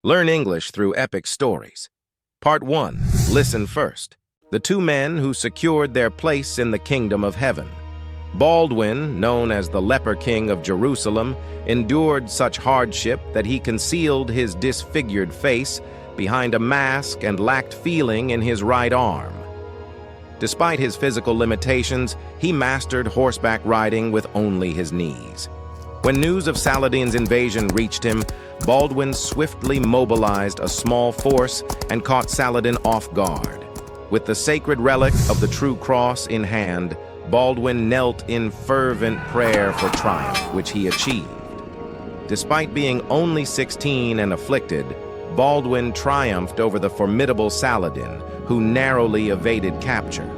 Learn English through epic stories. Part 1. Listen first. The two men who secured their place in the kingdom of heaven. Baldwin, known as the Leper King of Jerusalem, endured such hardship that he concealed his disfigured face behind a mask and lacked feeling in his right arm. Despite his physical limitations, he mastered horseback riding with only his knees. When news of Saladin's invasion reached him, Baldwin swiftly mobilized a small force and caught Saladin off guard. With the sacred relic of the true cross in hand, Baldwin knelt in fervent prayer for triumph, which he achieved. Despite being only 16 and afflicted, Baldwin triumphed over the formidable Saladin, who narrowly evaded capture.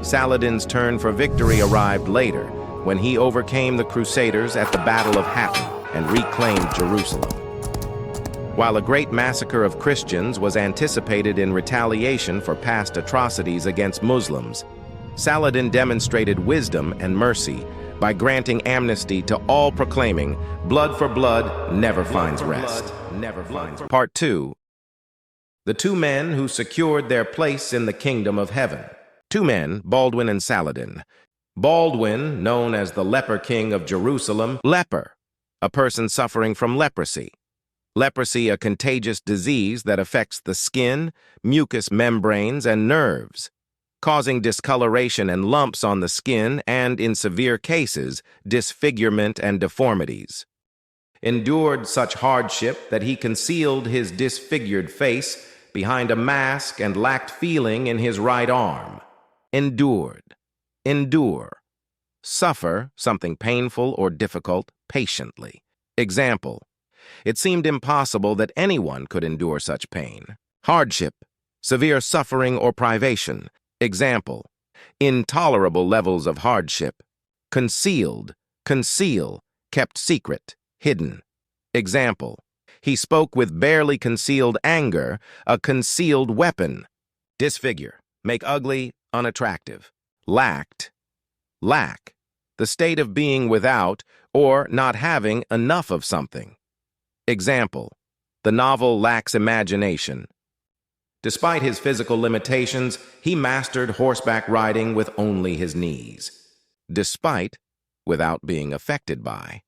Saladin's turn for victory arrived later, when he overcame the Crusaders at the Battle of Hattin and reclaimed Jerusalem. While a great massacre of Christians was anticipated in retaliation for past atrocities against Muslims, Saladin demonstrated wisdom and mercy by granting amnesty to all proclaiming, "Blood for blood never finds rest." Part 2. The two men who secured their place in the kingdom of heaven. Two men, Baldwin and Saladin. Baldwin, known as the Leper King of Jerusalem, leper, a person suffering from leprosy. Leprosy, a contagious disease that affects the skin, mucous membranes, and nerves, causing discoloration and lumps on the skin and, in severe cases, disfigurement and deformities. Endured such hardship that he concealed his disfigured face behind a mask and lacked feeling in his right arm. Endured. Endure. Suffer something painful or difficult patiently. Example: it seemed impossible that anyone could endure such pain. Hardship, severe suffering or privation. Example: intolerable levels of hardship. Concealed, conceal, kept secret, hidden. Example: he spoke with barely concealed anger, a concealed weapon. Disfigure, make ugly, unattractive. Lacked, lack, the state of being without or not having enough of something. Example: the novel lacks imagination. Despite his physical limitations, he mastered horseback riding with only his knees. Despite, without being affected by.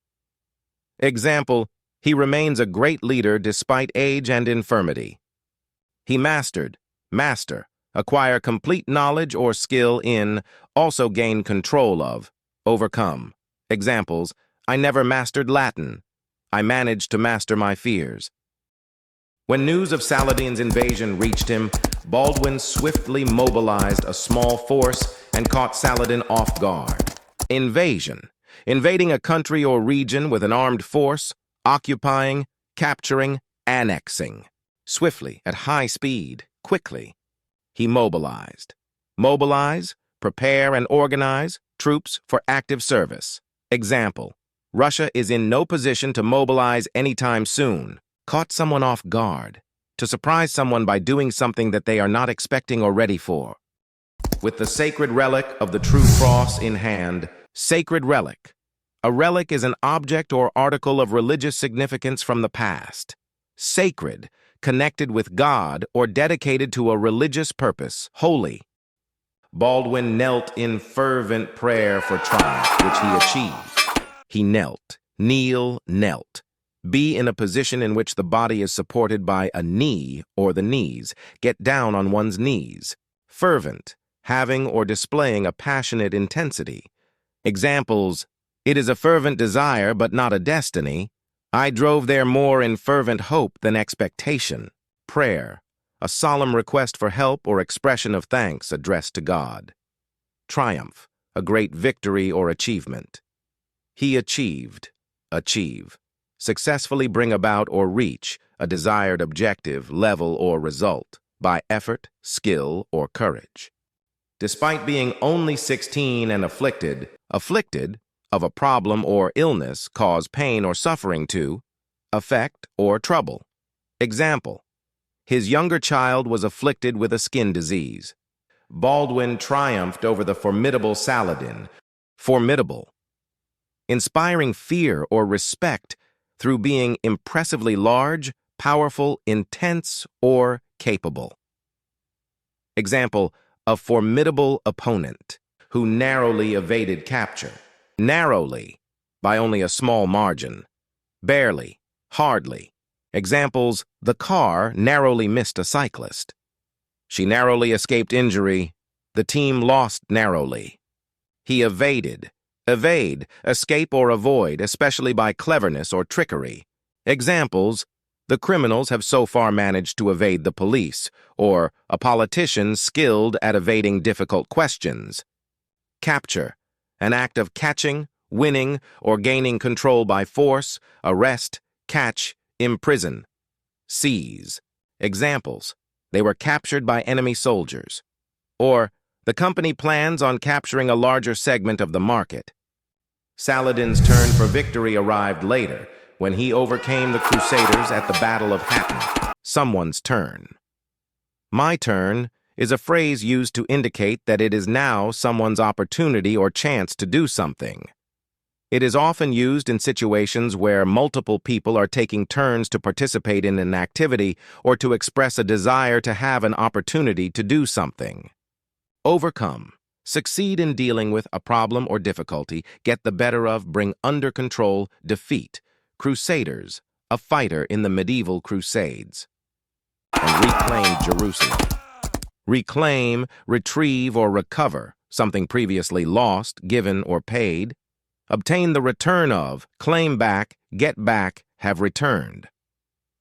Example: he remains a great leader despite age and infirmity. He mastered, master, acquire complete knowledge or skill in, also gain control of, overcome. Examples: I never mastered Latin. I managed to master my fears. When news of Saladin's invasion reached him, Baldwin swiftly mobilized a small force and caught Saladin off guard. Invasion: invading a country or region with an armed force, occupying, capturing, annexing. Swiftly, at high speed, quickly. He mobilized. Mobilize, prepare and organize troops for active service. Example: Russia is in no position to mobilize anytime soon. Caught someone off guard. To surprise someone by doing something that they are not expecting or ready for. With the sacred relic of the true cross in hand. Sacred relic. A relic is an object or article of religious significance from the past. Sacred, connected with God or dedicated to a religious purpose, holy. Baldwin knelt in fervent prayer for triumph, which he achieved. He knelt, kneel, knelt. Be in a position in which the body is supported by a knee or the knees. Get down on one's knees. Fervent, having or displaying a passionate intensity. Examples: it is a fervent desire but not a destiny. I drove there more in fervent hope than expectation. Prayer, a solemn request for help or expression of thanks addressed to God. Triumph, a great victory or achievement. He achieved, achieve. Successfully bring about or reach a desired objective, level, or result by effort, skill, or courage. Despite being only 16 and afflicted of a problem or illness cause pain or suffering to, affect, or trouble. Example: his younger child was afflicted with a skin disease. Baldwin triumphed over the formidable Saladin. Formidable. Inspiring fear or respect through being impressively large, powerful, intense, or capable. Example, a formidable opponent who narrowly evaded capture. Narrowly, by only a small margin. Barely, hardly. Examples, the car narrowly missed a cyclist. She narrowly escaped injury. The team lost narrowly. He evaded. Evade, escape or avoid, especially by cleverness or trickery. Examples, the criminals have so far managed to evade the police, or a politician skilled at evading difficult questions. Capture, an act of catching, winning, or gaining control by force, arrest, catch, imprison. Seize. Examples, they were captured by enemy soldiers. Or, the company plans on capturing a larger segment of the market. Saladin's turn for victory arrived later, when he overcame the Crusaders at the Battle of Hattin. Someone's turn. My turn is a phrase used to indicate that it is now someone's opportunity or chance to do something. It is often used in situations where multiple people are taking turns to participate in an activity or to express a desire to have an opportunity to do something. Overcome. Succeed in dealing with a problem or difficulty, get the better of, bring under control, defeat. Crusaders, a fighter in the medieval Crusades. And reclaim Jerusalem. Reclaim, retrieve, or recover, something previously lost, given, or paid. Obtain the return of, claim back, get back, have returned.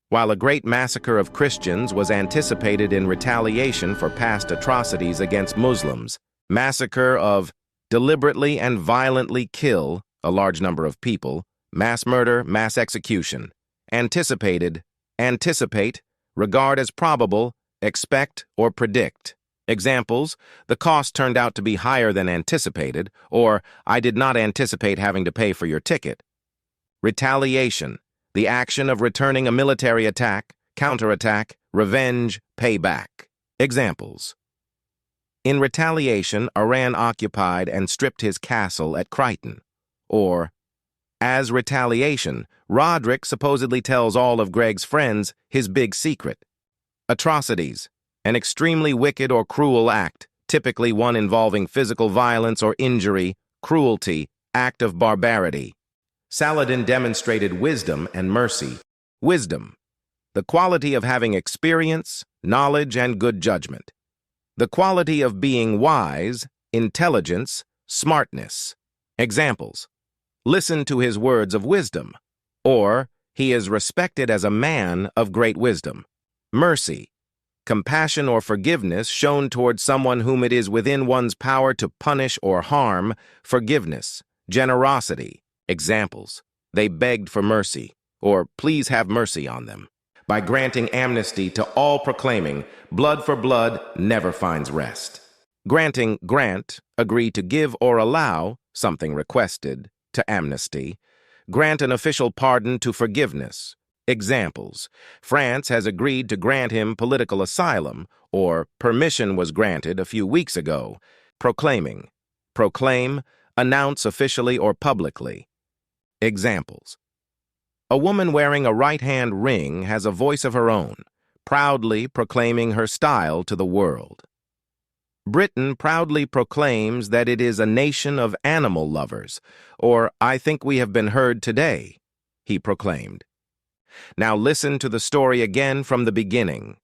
While a great massacre of Christians was anticipated in retaliation for past atrocities against Muslims, massacre of deliberately and violently kill a large number of people, mass murder, mass execution, anticipated, anticipate, regard as probable, expect, or predict. Examples, the cost turned out to be higher than anticipated, or I did not anticipate having to pay for your ticket. Retaliation, the action of returning a military attack, counterattack, revenge, payback. Examples. In retaliation, Iran occupied and stripped his castle at Crichton. Or, as retaliation, Roderick supposedly tells all of Greg's friends his big secret. Atrocities, an extremely wicked or cruel act, typically one involving physical violence or injury, cruelty, act of barbarity. Saladin demonstrated wisdom and mercy. Wisdom, the quality of having experience, knowledge, and good judgment. The quality of being wise, intelligence, smartness. Examples. Listen to his words of wisdom. Or, he is respected as a man of great wisdom. Mercy, compassion or forgiveness shown towards someone whom it is within one's power to punish or harm. Forgiveness, generosity. Examples. They begged for mercy, or please have mercy on them. By granting amnesty to all proclaiming, blood for blood never finds rest. Granting, grant, agree to give or allow, something requested, to amnesty. Grant an official pardon to forgiveness. Examples. France has agreed to grant him political asylum, or permission was granted a few weeks ago. Proclaiming. Proclaim, announce officially or publicly. Examples. A woman wearing a right-hand ring has a voice of her own, proudly proclaiming her style to the world. Britain proudly proclaims that it is a nation of animal lovers, or I think we have been heard today, he proclaimed. Now listen to the story again from the beginning.